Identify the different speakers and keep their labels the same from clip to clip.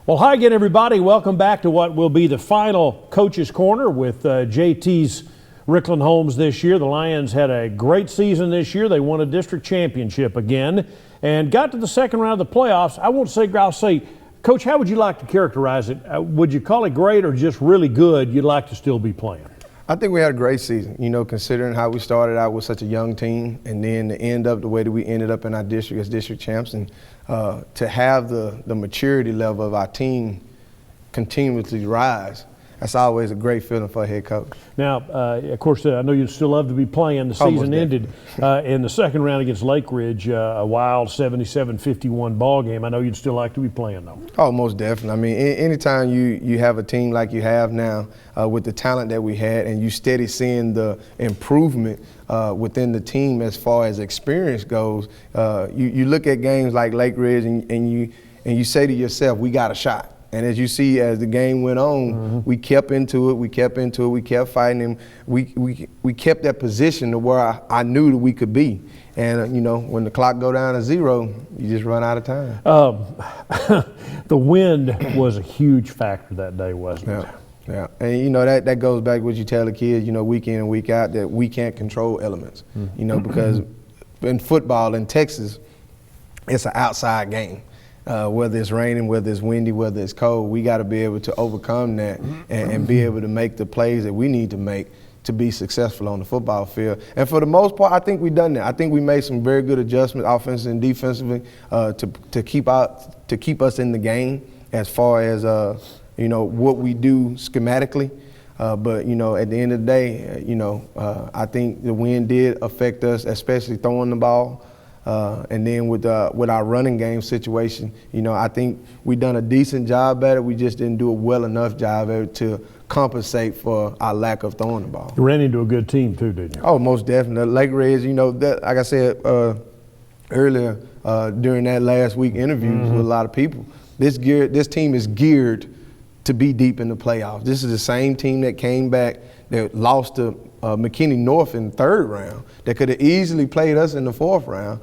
Speaker 1: Well, hi again, everybody. Welcome back to what will be the final Coach's Corner with JT's Rickland Homes this year. The Lions had a great season this year. They won a district championship again and got to the second round of the playoffs. I'll say, Coach, how would you like to characterize it? Would you call it great or just really good you'd like to still be playing?
Speaker 2: I think we had a great season, considering how we started out with such a young team and then to end up the way that we ended up in our district as district champs, and to have the maturity level of our team continuously rise. That's always a great feeling for a head coach.
Speaker 1: Now, of course, I know you'd still love to be playing. The season ended in the second round against Lake Ridge, a wild 77-51 ball game. I know you'd still like to be playing, though.
Speaker 2: Oh, most definitely. I mean, anytime you have a team like you have now with the talent that we had, and you steady seeing the improvement within the team as far as experience goes, you look at games like Lake Ridge and you say to yourself, we got a shot. And as you see, as the game went on, we kept into it, we kept fighting, and we kept that position to where I knew that we could be. And, when the clock go down to 0, you just run out of time.
Speaker 1: The wind was a huge factor that day, wasn't it?
Speaker 2: Yeah, and that goes back to what you tell the kids, week in and week out, that we can't control elements, because in football in Texas, it's an outside game. Whether it's raining, whether it's windy, whether it's cold, we got to be able to overcome that and be able to make the plays that we need to make to be successful on the football field. And for the most part, I think we've done that. I think we made some very good adjustments, offensively and defensively, to keep us in the game as far as what we do schematically. But at the end of the day, I think the wind did affect us, especially throwing the ball. And then with our running game situation, I think we done a decent job at it. We just didn't do a well enough job at it to compensate for our lack of throwing the ball.
Speaker 1: You ran into a good team too, didn't you?
Speaker 2: Oh, most definitely. Lake Ridge, that, like I said earlier during that last week interviews with a lot of people, this team is geared to be deep in the playoffs. This is the same team that came back that lost to McKinney North in the third round, that could have easily played us in the fourth round.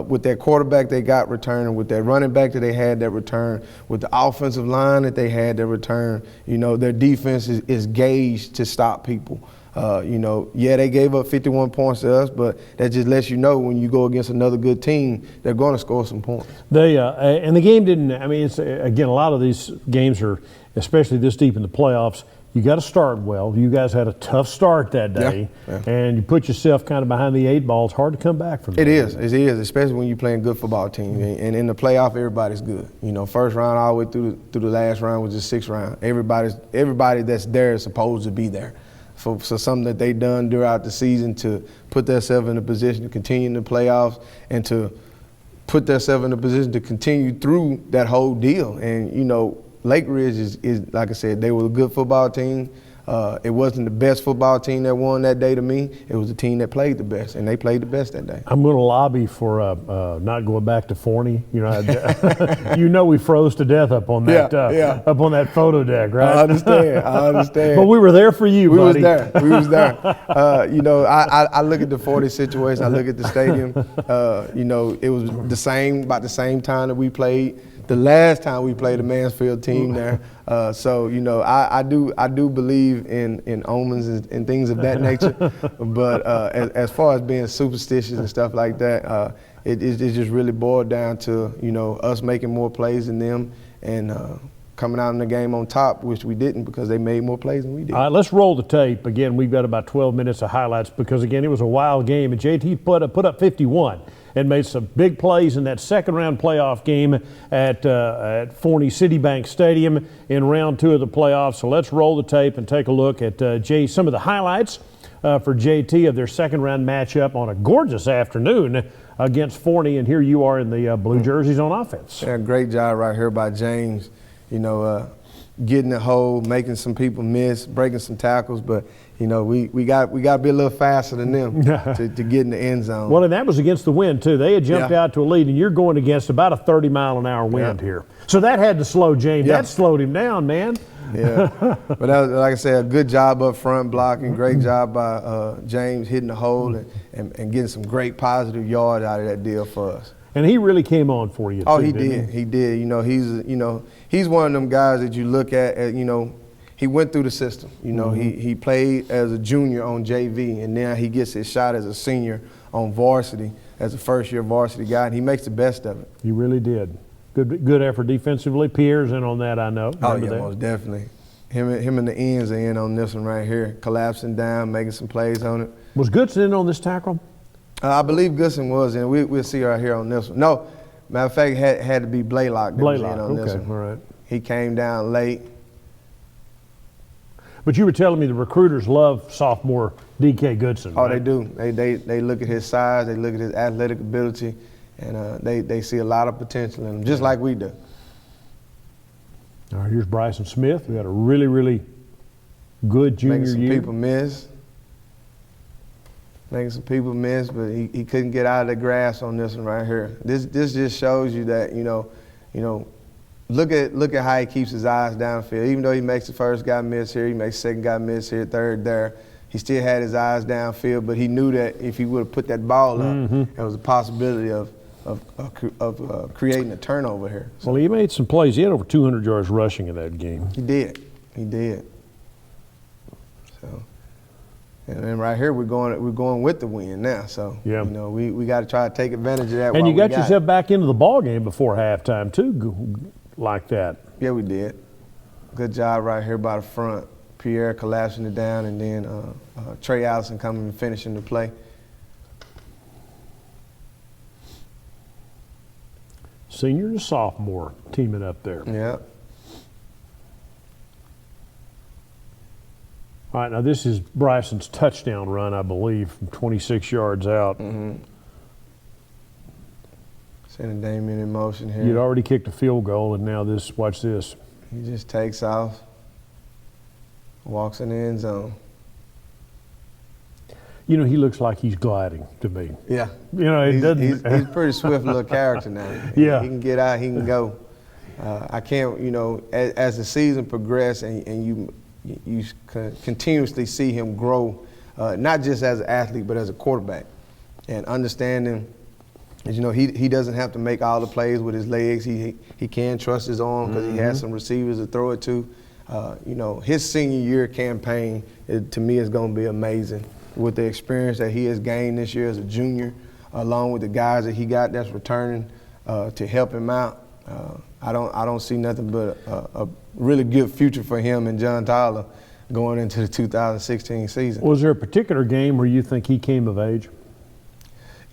Speaker 2: With that quarterback they got returning, with that running back that they had that return, with the offensive line that they had that return, their defense is gauged to stop people. They gave up 51 points to us, but that just lets you know when you go against another good team, they're going to score some points.
Speaker 1: And the game didn't, it's, again, a lot of these games are, especially this deep in the playoffs, you got to start well. You guys had a tough start that day, and you put yourself kind of behind the 8 ball. It's hard to come back from that.
Speaker 2: It is, especially when you're playing good football team. And in the playoff, everybody's good. First round all the way through the last round was just 6th round. Everybody that's there is supposed to be there. So something that they done throughout the season to put themselves in a position to continue in the playoffs and to put themselves in a position to continue through that whole deal. And, Lake Ridge is, like I said, they were a good football team. It wasn't the best football team that won that day to me. It was the team that played the best, and they played the best that day.
Speaker 1: I'm going to lobby for not going back to Forney. We froze to death up on that up on that photo deck, right?
Speaker 2: I understand.
Speaker 1: But we were there for you, buddy.
Speaker 2: We was there. I look at the Forney situation. I look at the stadium. It was about the same time that we played. The last time we played a Mansfield team there. I do believe in omens and things of that nature. But as far as being superstitious and stuff like that, it just really boiled down to, us making more plays than them and coming out in the game on top, which we didn't because they made more plays than we did.
Speaker 1: All right, let's roll the tape. Again, we've got about 12 minutes of highlights because, again, it was a wild game. And JT put up 51. And made some big plays in that second-round playoff game at Forney Citibank Stadium in round 2 of the playoffs. So let's roll the tape and take a look at some of the highlights for JT of their second-round matchup on a gorgeous afternoon against Forney. And here you are in the blue jerseys on offense.
Speaker 2: Yeah, great job right here by James. Getting the hole, making some people miss, breaking some tackles, but we got to be a little faster than them to get in the end zone.
Speaker 1: Well, and that was against the wind too. They had jumped out to a lead, and you're going against about a 30-mile-an-hour wind here. So that had to slow James. That slowed him down, man.
Speaker 2: Yeah, but that was, like I said, a good job up front blocking. Great job by James hitting the hole and getting some great positive yards out of that deal for us.
Speaker 1: And he really came on for you.
Speaker 2: Oh,
Speaker 1: too,
Speaker 2: he
Speaker 1: didn't
Speaker 2: did. He did. He's one of them guys that you look at. He went through the system. He played as a junior on JV, and now he gets his shot as a senior on varsity, as a first-year varsity guy, and he makes the best of it.
Speaker 1: He really did. Good effort defensively. Pierre's in on that, I know. Remember that?
Speaker 2: Most definitely. Him and the ends are in on this one right here, collapsing down, making some plays on it.
Speaker 1: Was Goodson in on this tackle?
Speaker 2: I believe Goodson was in. We'll see right here on this one. No, matter of fact, it had to be Blaylock that was in on this one.
Speaker 1: All right.
Speaker 2: He came down late.
Speaker 1: But you were telling me the recruiters love sophomore DK Goodson.
Speaker 2: Oh,
Speaker 1: right?
Speaker 2: they do. They look at his size, they look at his athletic ability, and they see a lot of potential in him, just like we do.
Speaker 1: All right, here's Bryson Smith. We had a really, really good junior
Speaker 2: Making some
Speaker 1: year.
Speaker 2: people miss. Making some people miss, but he couldn't get out of the grasp on this one right here. This just shows you that, look at how he keeps his eyes downfield. Even though he makes the first guy miss here, he makes the second guy miss here, third there. He still had his eyes downfield, but he knew that if he would have put that ball up, there was a possibility of creating a turnover here. So
Speaker 1: Well, he made some plays. He had over 200 yards rushing in that game.
Speaker 2: he did. So, and then right here we're going with the win now. So
Speaker 1: Yeah.
Speaker 2: we got to try to take advantage of that.
Speaker 1: And
Speaker 2: while
Speaker 1: you got
Speaker 2: we got
Speaker 1: yourself
Speaker 2: it.
Speaker 1: back into the ball game before halftime too, like that.
Speaker 2: Yeah, we did. Good job right here by the front. Pierre collapsing it down, and then Trey Allison coming and finishing the play.
Speaker 1: Senior and sophomore teaming up there.
Speaker 2: Yeah.
Speaker 1: All right, now this is Bryson's touchdown run, I believe, from 26 yards out.
Speaker 2: Sending Damien in motion here.
Speaker 1: You'd already kicked a field goal, and now this. Watch this.
Speaker 2: He just takes off, walks in the end zone.
Speaker 1: You know, he looks like he's gliding to me.
Speaker 2: Yeah.
Speaker 1: It
Speaker 2: He's
Speaker 1: doesn't.
Speaker 2: he's a pretty swift little character now.
Speaker 1: Yeah.
Speaker 2: He can get out, he can go. I can't, as the season progresses and you continuously see him grow, not just as an athlete, but as a quarterback. And understanding, he doesn't have to make all the plays with his legs. He can trust his arm because he has some receivers to throw it to. His senior year campaign, to me, is going to be amazing with the experience that he has gained this year as a junior, along with the guys that he got that's returning to help him out. I don't see nothing but a really good future for him and John Tyler going into the 2016 season.
Speaker 1: Was there a particular game where you think he came of age?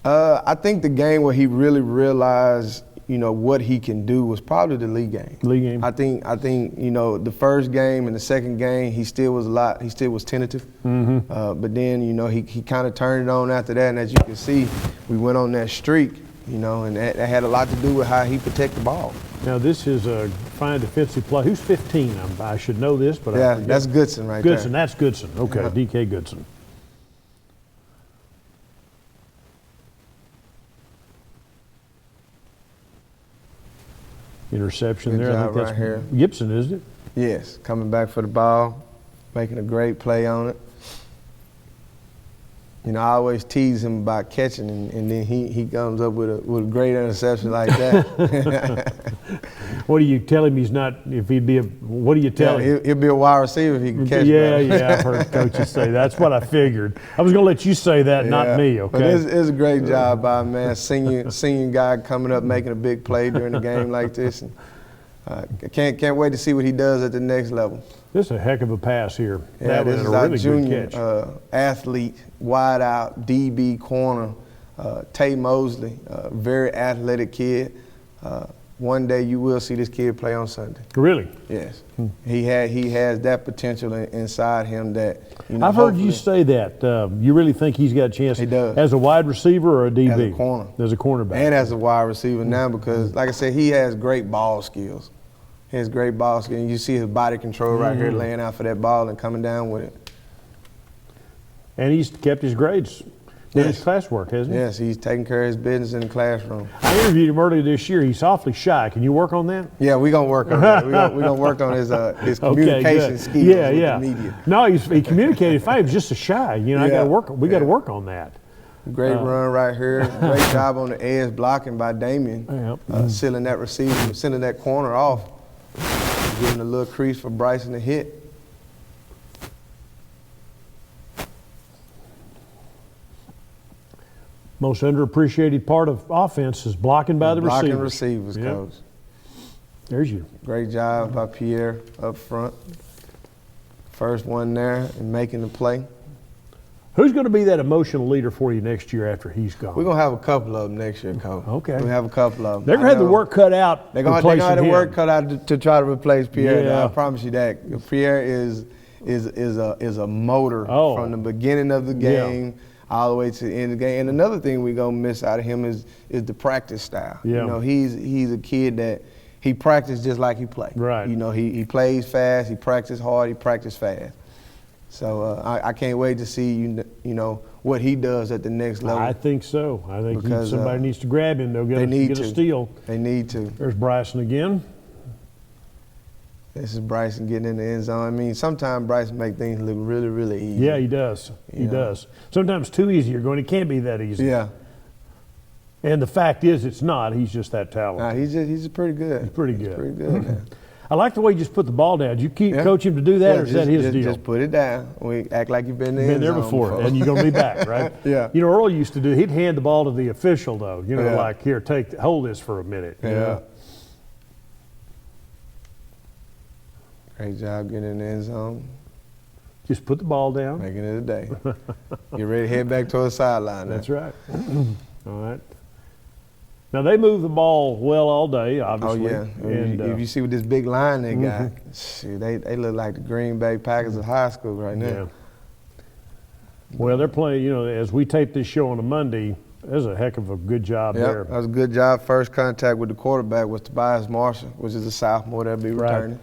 Speaker 2: I think the game where he really realized, what he can do was probably the league game.
Speaker 1: League game.
Speaker 2: I think, the first game and the second game, he still was tentative. But then, he kind of turned it on after that. And as you can see, we went on that streak, and that had a lot to do with how he protected the ball.
Speaker 1: Now, this is a fine defensive play. Who's 15? I should know this, but
Speaker 2: Yeah,
Speaker 1: I forget.
Speaker 2: that's Goodson right
Speaker 1: Goodson,
Speaker 2: there.
Speaker 1: that's Goodson. Okay,
Speaker 2: Yeah.
Speaker 1: DK Goodson. Interception
Speaker 2: Good
Speaker 1: there. I
Speaker 2: job
Speaker 1: think that's
Speaker 2: right here.
Speaker 1: Gibson, isn't it?
Speaker 2: Yes, coming back for the ball, making a great play on it. I always tease him about catching, and then he comes up with a great interception like that.
Speaker 1: What do you tell him he's not, if he'd be what do you tell him?
Speaker 2: He'll be a wide receiver if he can catch.
Speaker 1: Yeah,
Speaker 2: better.
Speaker 1: yeah, I've heard coaches say that. That's what I figured. I was going to let you say that, not
Speaker 2: Yeah.
Speaker 1: me,
Speaker 2: But
Speaker 1: okay?
Speaker 2: it's a great job by him, man. Senior guy coming up, making a big play during a game like this. And, can't wait to see what he does at the next level.
Speaker 1: This is a heck of a pass here.
Speaker 2: Yeah,
Speaker 1: That was
Speaker 2: this
Speaker 1: a
Speaker 2: is our
Speaker 1: really
Speaker 2: junior
Speaker 1: good catch.
Speaker 2: athlete, wide out, DB corner, Tay Mosley, very athletic kid. One day you will see this kid play on Sunday.
Speaker 1: Really?
Speaker 2: Yes, he has that potential inside him that
Speaker 1: I've heard you
Speaker 2: hopefully-
Speaker 1: say that. You really think he's got a chance
Speaker 2: He does.
Speaker 1: as a wide receiver or a DB?
Speaker 2: As a corner.
Speaker 1: As a cornerback.
Speaker 2: and as a wide receiver now because, like I said, he has great ball skills. He has great ball skills. You see his body control right here, laying out for that ball and coming down with it.
Speaker 1: And he's kept his grades. Did
Speaker 2: Yes.
Speaker 1: his classwork, hasn't he?
Speaker 2: Yes, he's taking care of his business in the classroom.
Speaker 1: I interviewed him earlier this year. He's awfully shy. Can you work on that?
Speaker 2: Yeah, we're gonna work on that. We're gonna work on his communication
Speaker 1: good.
Speaker 2: skills
Speaker 1: Yeah,
Speaker 2: with
Speaker 1: yeah.
Speaker 2: the media.
Speaker 1: No, he communicated fine. He was just a shy. I got
Speaker 2: Yeah.
Speaker 1: to work. We got to
Speaker 2: Yeah.
Speaker 1: work on that.
Speaker 2: Great run right here. Great job on the edge blocking by Damian.
Speaker 1: Yep.
Speaker 2: Sealing that receiver, sealing that corner off. Giving a little crease for Bryson to hit.
Speaker 1: Most underappreciated part of offense is blocking by the
Speaker 2: Blocking
Speaker 1: receivers.
Speaker 2: receivers,
Speaker 1: Yep.
Speaker 2: Coach.
Speaker 1: There's you.
Speaker 2: Great job by Pierre up front. First one there and making the play.
Speaker 1: Who's going to be that emotional leader for you next year after he's gone?
Speaker 2: We're going to have a couple of them next year, Coach.
Speaker 1: Okay.
Speaker 2: We'll have a couple of them.
Speaker 1: They're going to have the work cut out.
Speaker 2: They're going to have the
Speaker 1: him.
Speaker 2: work cut out to try to replace Pierre.
Speaker 1: Yeah.
Speaker 2: I promise you that. Pierre is a motor
Speaker 1: Oh.
Speaker 2: from the beginning of the game all the way to the end of the game. And another thing we're going to miss out of him is the practice style.
Speaker 1: Yeah.
Speaker 2: You know, he's a kid that he practices just like he plays.
Speaker 1: Right.
Speaker 2: You know, he plays fast, he practices hard, he practices fast. So I can't wait to see you know what he does at the next level.
Speaker 1: I think so. I think
Speaker 2: Because,
Speaker 1: somebody needs to grab him. They'll
Speaker 2: they need
Speaker 1: get
Speaker 2: to.
Speaker 1: a steal.
Speaker 2: They need to.
Speaker 1: There's Bryson again.
Speaker 2: This is Bryson getting in the end zone. I mean, sometimes Bryson make things look really, really easy.
Speaker 1: Yeah, he does. He
Speaker 2: Yeah.
Speaker 1: does. Sometimes too easy. You're going, it can't be that easy.
Speaker 2: Yeah.
Speaker 1: And the fact is, it's not. He's just that talented.
Speaker 2: Nah, he's pretty good.
Speaker 1: He's pretty good.
Speaker 2: Pretty good. man.
Speaker 1: I like the way you just put the ball down. Do you keep
Speaker 2: Yeah.
Speaker 1: coach him to do that,
Speaker 2: Yeah,
Speaker 1: or is that his
Speaker 2: just,
Speaker 1: deal?
Speaker 2: Just put it down. We act like you've been in the
Speaker 1: Been
Speaker 2: end
Speaker 1: there
Speaker 2: zone
Speaker 1: before, and you're going to be back, right?
Speaker 2: Yeah.
Speaker 1: You know, Earl used to do. He'd hand the ball to the official, though. You know,
Speaker 2: Yeah.
Speaker 1: like here, hold this for a minute. you
Speaker 2: Yeah.
Speaker 1: know?
Speaker 2: Great job getting in the end zone,
Speaker 1: Just put the ball down.
Speaker 2: making it a day. Get ready to head back to the sideline.
Speaker 1: That's right. All right. Now they move the ball well all day,
Speaker 2: Oh
Speaker 1: obviously.
Speaker 2: yeah.
Speaker 1: And
Speaker 2: if you see what this big line they got, shoot, they look like the Green Bay Packers of high school right now.
Speaker 1: yeah. Well, they're playing. You know, as we tape this show on a Monday, there's a heck of a good job
Speaker 2: Yep,
Speaker 1: there.
Speaker 2: that was a good job. First contact with the quarterback was Tobias Marshall, which is a sophomore that'll be
Speaker 1: Right.
Speaker 2: returning.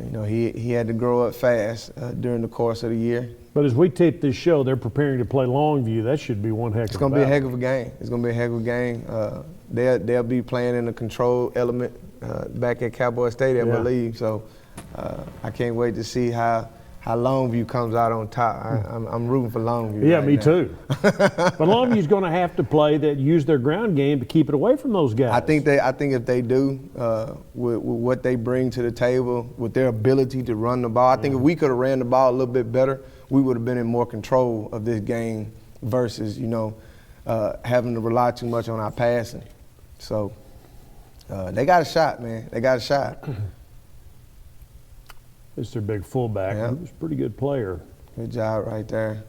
Speaker 2: You know, he had to grow up fast during the course of the year.
Speaker 1: But as we tape this show, they're preparing to play Longview. That should be one heck
Speaker 2: It's
Speaker 1: of
Speaker 2: going to be a
Speaker 1: battle.
Speaker 2: heck of a game. It's going to be a heck of a game. They'll be playing in a control element back at Cowboy Stadium, I
Speaker 1: Yeah.
Speaker 2: believe. So I can't wait to see how Longview comes out on top. I'm rooting for Longview.
Speaker 1: Yeah,
Speaker 2: right
Speaker 1: me
Speaker 2: now.
Speaker 1: too. But Longview's going to have to play that use their ground game to keep it away from those guys.
Speaker 2: I think if they do, with what they bring to the table, with their ability to run the ball, I think if we could have ran the ball a little bit better, we would have been in more control of this game versus, having to rely too much on our passing. So they got a shot, man. They got a shot.
Speaker 1: It's their big fullback.
Speaker 2: Yeah.
Speaker 1: He was a pretty good player.
Speaker 2: Good job right there.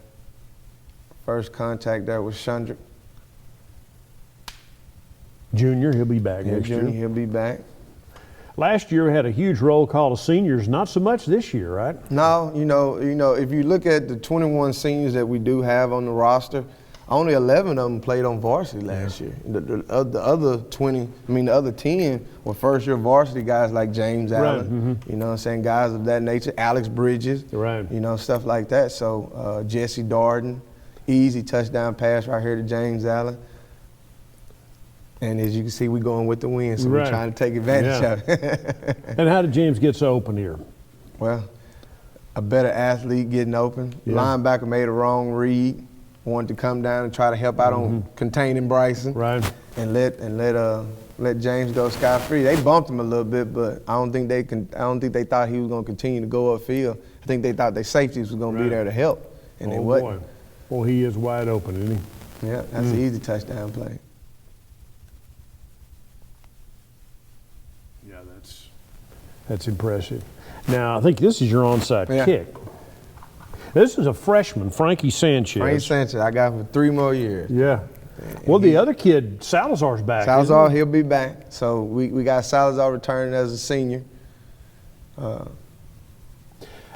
Speaker 2: First contact there was Shundrick.
Speaker 1: Junior, he'll be back
Speaker 2: Yeah,
Speaker 1: next
Speaker 2: Junior,
Speaker 1: year.
Speaker 2: he'll be back.
Speaker 1: Last year we had a huge roll call of seniors. Not so much this year, right?
Speaker 2: No, if you look at the 21 seniors that we do have on the roster, only 11 of them played on varsity last year. The other 20, the other 10 were first-year varsity guys like James Allen, you know what I'm saying, guys of that nature, Alex Bridges,
Speaker 1: Right.
Speaker 2: Stuff like that. So Jesse Darden, easy touchdown pass right here to James Allen. And as you can see, we're going with the win, so
Speaker 1: Right.
Speaker 2: we're trying to take advantage
Speaker 1: Yeah.
Speaker 2: of it.
Speaker 1: And how did James get so open here?
Speaker 2: Well, a better athlete getting open.
Speaker 1: Yeah.
Speaker 2: Linebacker made a wrong read, wanted to come down and try to help out on containing Bryson,
Speaker 1: Right.
Speaker 2: and let James go scot free. They bumped him a little bit, but I don't think they thought he was going to continue to go upfield. I think they thought their safeties was going to be
Speaker 1: Right.
Speaker 2: there to help, and they
Speaker 1: Oh,
Speaker 2: wasn't.
Speaker 1: boy. Well, he is wide open, isn't he?
Speaker 2: Yeah, that's an easy touchdown play.
Speaker 1: Yeah, that's impressive. Now, I think this is your onside
Speaker 2: Yeah.
Speaker 1: kick. This is a freshman, Frankie Sanchez.
Speaker 2: Frank Sanchez, I got him for 3 more years.
Speaker 1: Yeah. Well, the other kid, Salazar's back. isn't
Speaker 2: Salazar,
Speaker 1: he?
Speaker 2: he'll be back. So we got Salazar returning as a senior.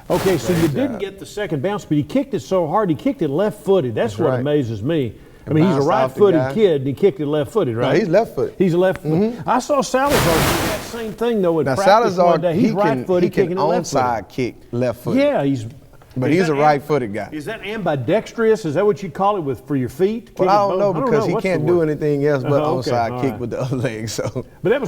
Speaker 1: Okay, so you
Speaker 2: Great
Speaker 1: didn't
Speaker 2: job.
Speaker 1: get the second bounce, but he kicked it so hard, he kicked it left-footed. That's what
Speaker 2: right.
Speaker 1: amazes me. I
Speaker 2: It
Speaker 1: mean, he's a
Speaker 2: bounced off the
Speaker 1: right-footed
Speaker 2: guy.
Speaker 1: kid, and he kicked it left-footed, right?
Speaker 2: he's left-footed.
Speaker 1: He's a left-footed. I saw Salazar do that same thing, though, in
Speaker 2: Now
Speaker 1: practice
Speaker 2: Salazar,
Speaker 1: one day. He's
Speaker 2: he
Speaker 1: right-footed,
Speaker 2: can
Speaker 1: kicking it left-footed.
Speaker 2: onside kick left-footed.
Speaker 1: Yeah,
Speaker 2: But
Speaker 1: is
Speaker 2: he's
Speaker 1: that
Speaker 2: a right-footed guy.
Speaker 1: Is that ambidextrous? Is that what you call it for your feet?
Speaker 2: Well,
Speaker 1: Kicking
Speaker 2: I don't
Speaker 1: both?
Speaker 2: know because he
Speaker 1: What's the
Speaker 2: can't do
Speaker 1: word?
Speaker 2: anything else but
Speaker 1: Okay,
Speaker 2: onside
Speaker 1: all
Speaker 2: kick
Speaker 1: right.
Speaker 2: with the other leg. So
Speaker 1: But that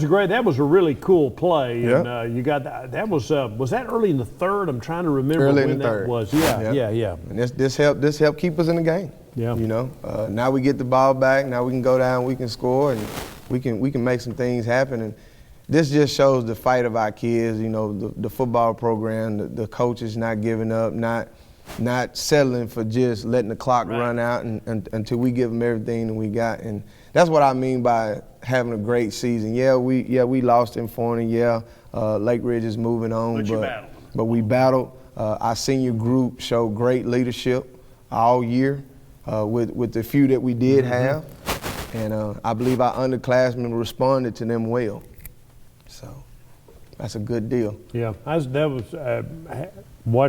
Speaker 1: was a really cool play,
Speaker 2: Yeah.
Speaker 1: and you got that was that early in the third? I'm trying to remember
Speaker 2: Early in
Speaker 1: when
Speaker 2: the
Speaker 1: that
Speaker 2: third.
Speaker 1: was.
Speaker 2: Yeah.
Speaker 1: Yeah.
Speaker 2: and this helped keep us in the game.
Speaker 1: Yeah.
Speaker 2: You know, now we get the ball back. Now we can go down. We can score, and we can make some things happen. And this just shows the fight of our kids. You know, the football program, the coaches not giving up, not settling for just letting the clock run out and until we give them everything that we got. And that's what I mean by having a great season. Yeah, we lost in Forney. Yeah, Lake Ridge is moving on, but we battled. Our senior group showed great leadership all year with the few that we did have, and I believe our underclassmen responded to them well. So that's a good deal.
Speaker 1: Yeah,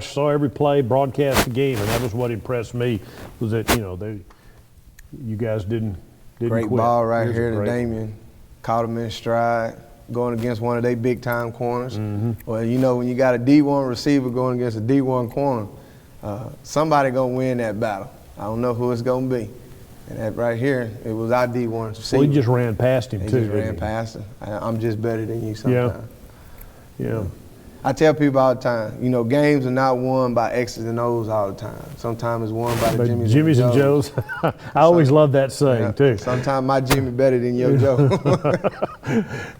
Speaker 1: saw every play, broadcast the game, and that was what impressed me was that you guys didn't
Speaker 2: great
Speaker 1: quit.
Speaker 2: Ball right here to Damien, caught him in stride, going against one of their big time corners. Well, when you got a D1 receiver going against a D1 corner, somebody gonna win that battle. I don't know who it's gonna be. And that right here, it was our D1 receiver.
Speaker 1: Well, he just ran past him too.
Speaker 2: He just ran past him. I'm just better than you sometimes.
Speaker 1: Yeah.
Speaker 2: I tell people all the time, games are not won by X's and O's all the time. Sometimes it's won by the Jimmys
Speaker 1: and Joes. I always love that saying too.
Speaker 2: Sometimes my Jimmy better than your Joe.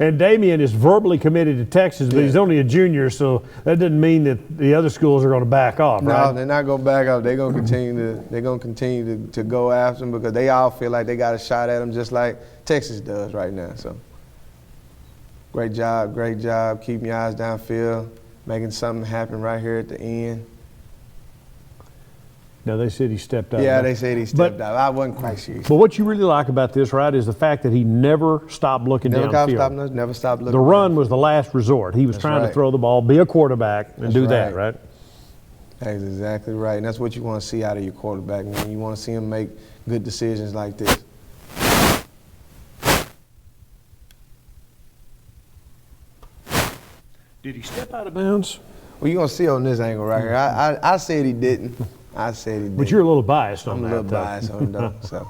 Speaker 1: And Damien is verbally committed to Texas, but he's only a junior, so that doesn't mean that the other schools are going to back off, right?
Speaker 2: No, they're not going to back off. They're going to continue to go after him because they all feel like they got a shot at him just like Texas does right now. So. Great job, keeping your eyes downfield, making something happen right here at the end.
Speaker 1: Now, they said he stepped out.
Speaker 2: Yeah, they said he stepped out. I wasn't quite sure.
Speaker 1: But what you really like about this, right, is the fact that he never stopped looking downfield.
Speaker 2: Never stopped looking.
Speaker 1: The run was the last resort. He was trying to throw the ball, be a quarterback, and do that, right?
Speaker 2: That's exactly right. And that's what you want to see out of your quarterback, man. You want to see him make good decisions like this.
Speaker 1: Did he step out of bounds?
Speaker 2: Well, you're going to see on this angle right here. I said he didn't. I said he didn't.
Speaker 1: But you're a little biased on that.
Speaker 2: I'm a little biased on it, though. So.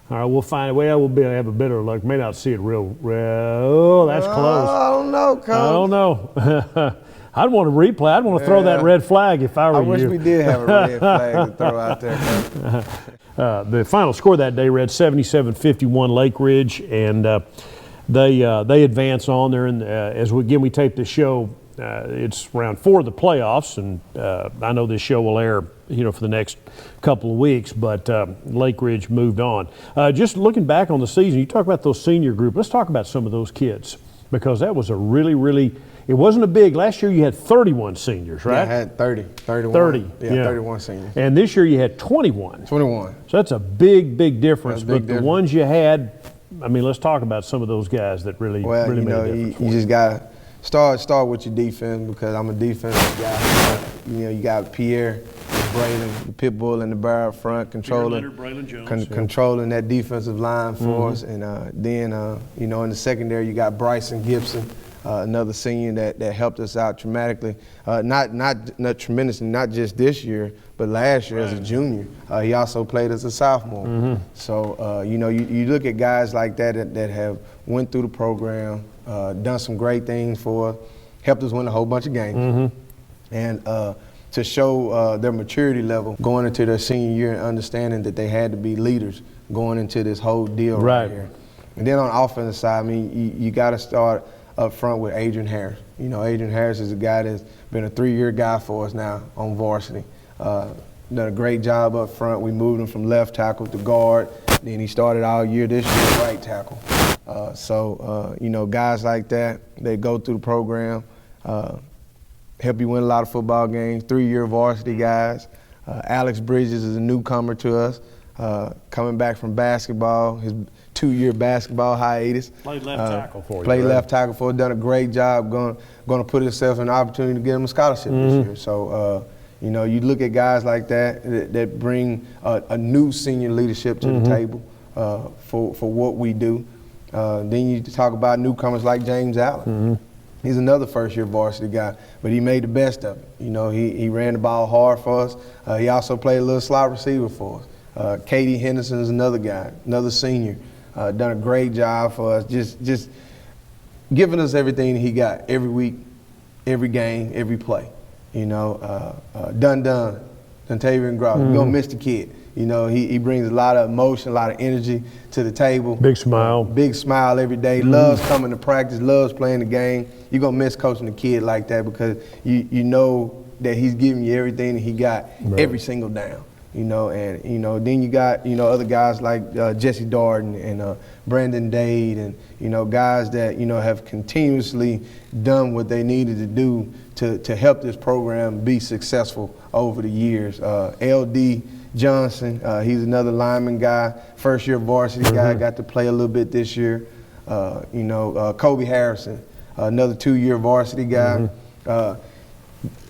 Speaker 1: All right, we'll find it. Well, we'll have a better look. May not see it real. Oh, that's close.
Speaker 2: I don't know, Coach.
Speaker 1: I don't know. I'd want to replay. I'd want to throw that red flag if I were you.
Speaker 2: I wish we did have a red flag to throw out there.
Speaker 1: The final score that day read 77-51 Lake Ridge, and they advance on there. And as we tape this show, it's round 4 of the playoffs, and I know this show will air, for the next couple of weeks. But Lake Ridge moved on. Just looking back on the season, you talk about those senior group. Let's talk about some of those kids because that was a really. It wasn't a big. Last year you had 31 seniors, right?
Speaker 2: Yeah, I had 31.
Speaker 1: 30.
Speaker 2: Yeah, 31 seniors.
Speaker 1: And this year you had 21.
Speaker 2: 21.
Speaker 1: So that's a big difference.
Speaker 2: Big
Speaker 1: difference. The ones you had, let's talk about some of those guys that really made a difference.
Speaker 2: You just got to start with your defense because I'm a defensive guy. You got Pierre, Braylon, the pit bull in the bar up front, controlling that defensive line for us. And then, in the secondary, you got Bryson Gibson. Another senior that helped us out dramatically, not tremendously, not just this year, but last year as a junior. He also played as a sophomore. So, you look at guys like that have went through the program, done some great things for us, helped us win a whole bunch of games. And to show their maturity level going into their senior year and understanding that they had to be leaders going into this whole deal right here. And then on the offensive side, you got to start up front with Adrian Harris. Adrian Harris is a guy that's been a 3-year guy for us now on varsity. Done a great job up front. We moved him from left tackle to guard. Then he started all year this year right tackle. Guys like that, they go through the program, help you win a lot of football games, 3-year varsity guys. Alex Bridges is a newcomer to us, coming back from basketball. His 2-year basketball hiatus.
Speaker 1: Played left tackle for you.
Speaker 2: Played left tackle for us, done a great job, going to put himself in an opportunity to get him a scholarship this year. So, you look at guys like that bring a new senior leadership to the table for what we do. Then you talk about newcomers like James Allen. He's another first-year varsity guy, but he made the best of it. He ran the ball hard for us. He also played a little slot receiver for us. Katie Henderson is another guy, another senior. Done a great job for us, just giving us everything he got every week, every game, every play. Done. Dontavian Gross. We're going to miss the kid. You know, he brings a lot of emotion, a lot of energy to the table.
Speaker 1: Big smile.
Speaker 2: Big smile every day. Loves coming to practice, loves playing the game. You're going to miss coaching a kid like that because you know that he's giving you everything that he got every single down. You know, and, you know, then you got, you know, other guys like Jesse Darden and Brandon Dade and, you know, guys that, you know, have continuously done what they needed to do to help this program be successful over the years. LD Johnson, he's another lineman guy, first-year varsity guy, got to play a little bit this year. You know, Kobe Harrison, another 2-year varsity guy.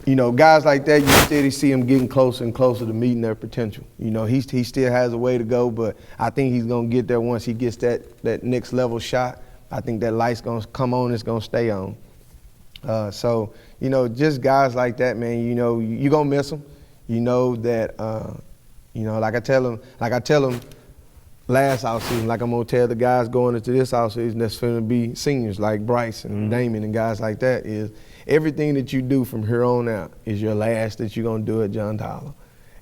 Speaker 2: You know, guys like that, you steady see him getting closer and closer to meeting their potential. You know, he still has a way to go, but I think he's going to get there once he gets that next level shot. I think that light's going to come on, it's going to stay on. So, you know, just guys like that, man, you know, you're going to miss them. You know that, you know, like I tell them last offseason, like I'm going to tell the guys going into this offseason that's going to be seniors like Bryce and Damon and guys like that is, everything that you do from here on out is your last that you're going to do at John Tyler.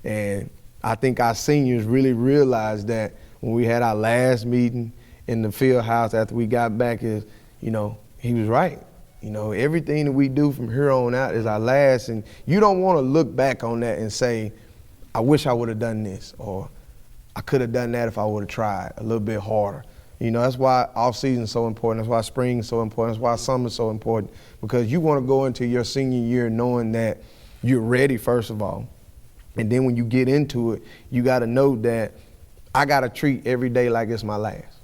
Speaker 2: And I think our seniors really realized that when we had our last meeting in the field house after we got back is, you know, he was right. You know, everything that we do from here on out is our last. And you don't want to look back on that and say, I wish I would have done this, or I could have done that if I would have tried a little bit harder. You know, that's why off-season is so important. That's why spring is so important. That's why summer is so important, because you want to go into your senior year knowing that you're ready, first of all. And then when you get into it, you got to know that I got to treat every day like it's my last.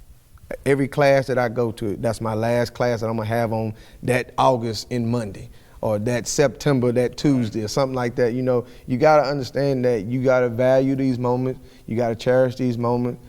Speaker 2: Every class that I go to, that's my last class that I'm going to have on that August in Monday, or that September, that Tuesday, or something like that. You know, you got to understand that you got to value these moments. You got to cherish these moments.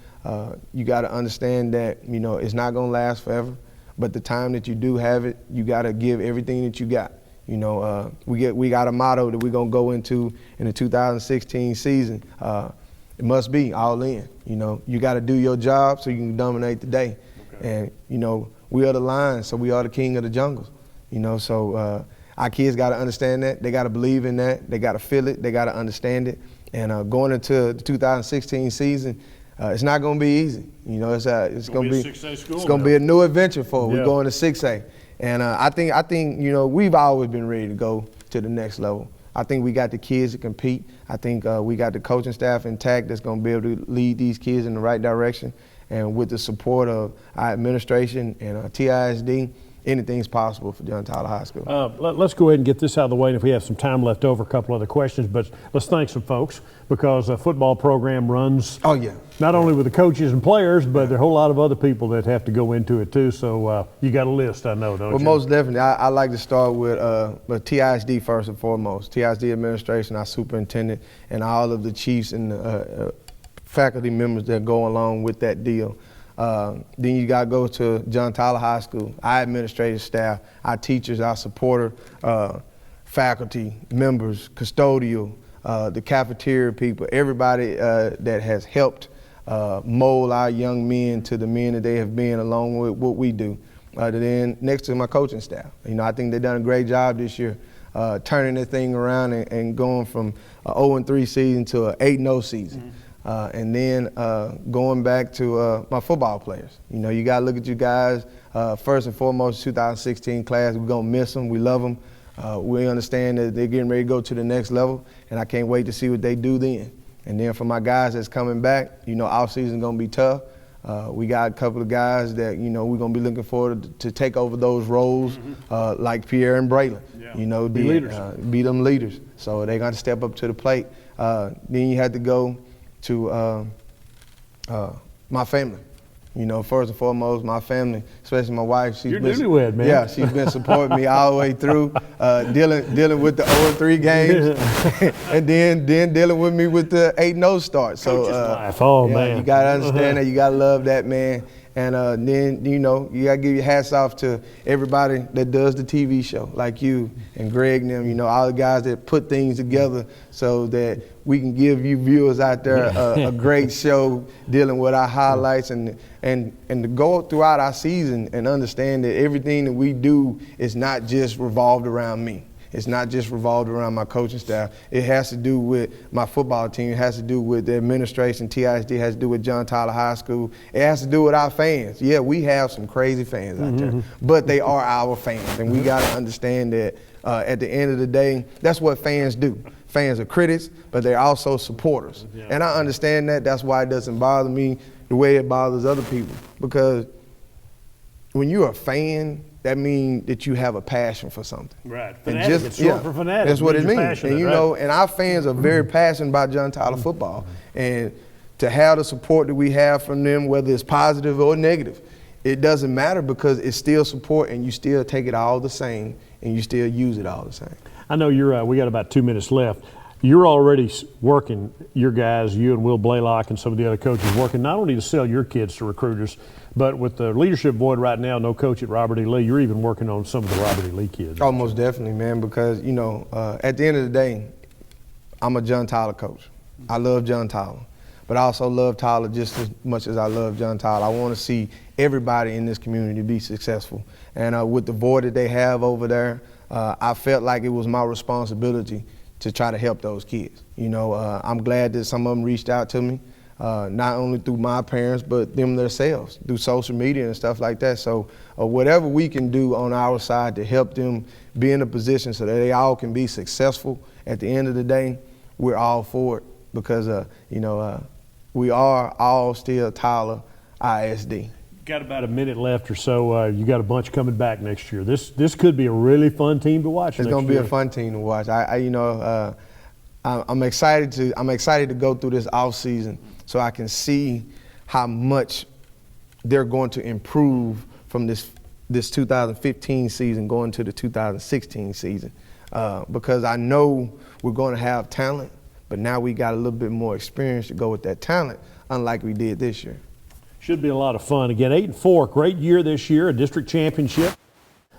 Speaker 2: You got to understand that, you know, it's not going to last forever, but the time that you do have it, you got to give everything that you got. You know, we got a motto that we're going to go into in the 2016 season. It must be all in. You know, you got to do your job so you can dominate the day. Okay. And, you know, we are the lions, so we are the king of the jungle. You know, so our kids got to understand that. They got to believe in that. They got to feel it. They got to understand it. And going into the 2016 season, it's not going to be easy. You know, it's going to be
Speaker 1: 6A school.
Speaker 2: It's going to be a new adventure for us.
Speaker 1: Yeah.
Speaker 2: We're going to 6A, and I think you know, we've always been ready to go to the next level. I think we got the kids to compete. I think we got the coaching staff intact that's going to be able to lead these kids in the right direction. And with the support of our administration and TISD, anything's possible for John Tyler High School.
Speaker 1: Let's go ahead and get this out of the way, and if we have some time left over, a couple other questions. But let's thank some folks, because the football program runs not only with the coaches and players, but there are a whole lot of other people that have to go into it too. So you got a list, I know, don't you?
Speaker 2: Well, most definitely. I like to start with TISD first and foremost. TISD administration, our superintendent, and all of the chiefs and faculty members that go along with that deal. Then you got to go to John Tyler High School, our administrative staff, our teachers, our supporter, faculty, members, custodial, the cafeteria people, everybody that has helped mold our young men to the men that they have been, along with what we do. Then next to my coaching staff. You know, I think they've done a great job this year turning the thing around and going from an 0-3 season to an 8-0 season. Mm-hmm. And then going back to my football players. You know, you got to look at you guys. First and foremost, 2016 class, we're going to miss them. We love them. We understand that they're getting ready to go to the next level, and I can't wait to see what they do then. And then for my guys that's coming back, you know, off-season is going to be tough. We got a couple of guys that, you know, we're going to be looking forward to take over those roles, like Pierre and Braylon. Yeah. You know, be them leaders. So they're going to step up to the plate. Then you have to go to my family. You know, first and foremost, my family, especially my wife.
Speaker 1: You're newlywed, man.
Speaker 2: Yeah, she's been supporting me all the way through, dealing with the 0-3 games, and then dealing with me with the 8-0 start. So,
Speaker 1: life. Oh,
Speaker 2: yeah,
Speaker 1: man.
Speaker 2: You got to understand that. You got to love that, man. And then, you know, you got to give your hats off to everybody that does the TV show, like you and Greg and them, you know, all the guys that put things together so that we can give you viewers out there a great show dealing with our highlights and to go throughout our season and understand that everything that we do is not just revolved around me. It's not just revolved around my coaching staff. It has to do with my football team. It has to do with the administration. TISD has to do with John Tyler High School. It has to do with our fans. Yeah, we have some crazy fans out there, but they are our fans, and we got to understand that at the end of the day, that's what fans do. Fans are critics, but they're also supporters. Yeah. And I understand that. That's why it doesn't bother me the way it bothers other people. Because when you're a fan, that means that you have a passion for something.
Speaker 1: Right. Fanatic. It's short for fanatic.
Speaker 2: That's what it means. And you know, and our fans are very passionate about John Tyler football. And to have the support that we have from them, whether it's positive or negative, it doesn't matter because it's still support and you still take it all the same and you still use it all the same.
Speaker 1: I know we got about 2 minutes left. You're already working, your guys, you and Will Blaylock and some of the other coaches working not only to sell your kids to recruiters, but with the leadership void right now, no coach at Robert E. Lee, you're even working on some of the Robert E. Lee kids.
Speaker 2: Oh, most definitely, man, because, you know, at the end of the day, I'm a John Tyler coach. I love John Tyler, but I also love Tyler just as much as I love John Tyler. I want to see everybody in this community be successful. And with the void that they have over there, I felt like it was my responsibility to try to help those kids. You know, I'm glad that some of them reached out to me, not only through my parents, but them themselves, through social media and stuff like that. So whatever we can do on our side to help them be in a position so that they all can be successful at the end of the day, we're all for it because, you know, we are all still Tyler ISD.
Speaker 1: Got about a minute left or so. You got a bunch coming back next year. This could be a really fun team to watch.
Speaker 2: It's going to be a fun team to watch. I'm excited to go through this off season so I can see how much they're going to improve from this 2015 season going to the 2016 season. Because I know we're going to have talent, but now we got a little bit more experience to go with that talent, unlike we did this year.
Speaker 1: Should be a lot of fun. Again, 8-4, great year this year, a district championship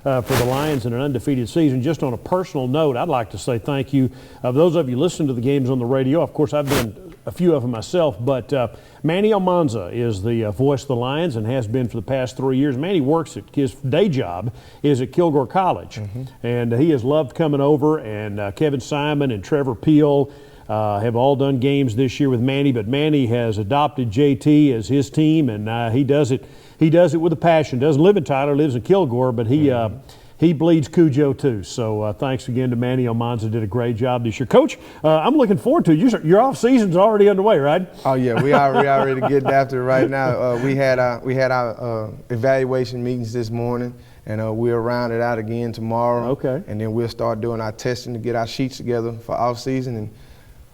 Speaker 1: for the Lions and an undefeated season. Just on a personal note, I'd like to say thank you. Those of you listening to the games on the radio, of course, I've done a few of them myself, but Manny Almanza is the voice of the Lions and has been for the past 3 years. Manny works at his day job is at Kilgore College, and he has loved coming over, and Kevin Simon and Trevor Peel have all done games this year with Manny, but Manny has adopted JT as his team, and he does it with a passion. Doesn't live in Tyler, lives in Kilgore, but he bleeds Cujo too. So thanks again to Manny Almanza. Did a great job this year. Coach, I'm looking forward to it. Your off season's already underway, right?
Speaker 2: Oh yeah, we already getting after it right now. We had our evaluation meetings this morning, and we'll round it out again tomorrow.
Speaker 1: Okay.
Speaker 2: And then we'll start doing our testing to get our sheets together for off season and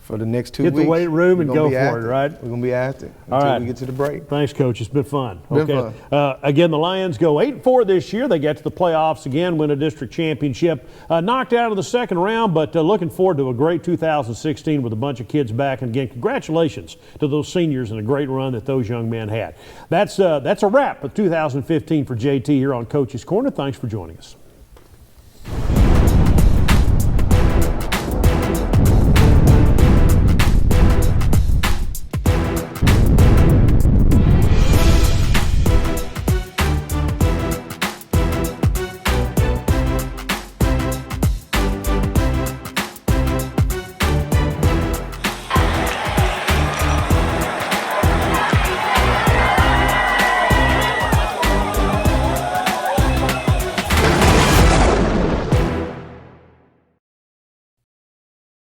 Speaker 2: for the next 2 weeks.
Speaker 1: Get the weight room and go for it, right?
Speaker 2: We're going to be after it until we get to the break.
Speaker 1: Thanks, Coach. It's been fun.
Speaker 2: Been fun.
Speaker 1: Again, the Lions go 8-4 this year. They get to the playoffs again, win a district championship. Knocked out of the second round, but looking forward to a great 2016 with a bunch of kids back. And again, congratulations to those seniors and a great run that those young men had. That's a wrap of 2015 for JT here on Coach's Corner. Thanks for joining us.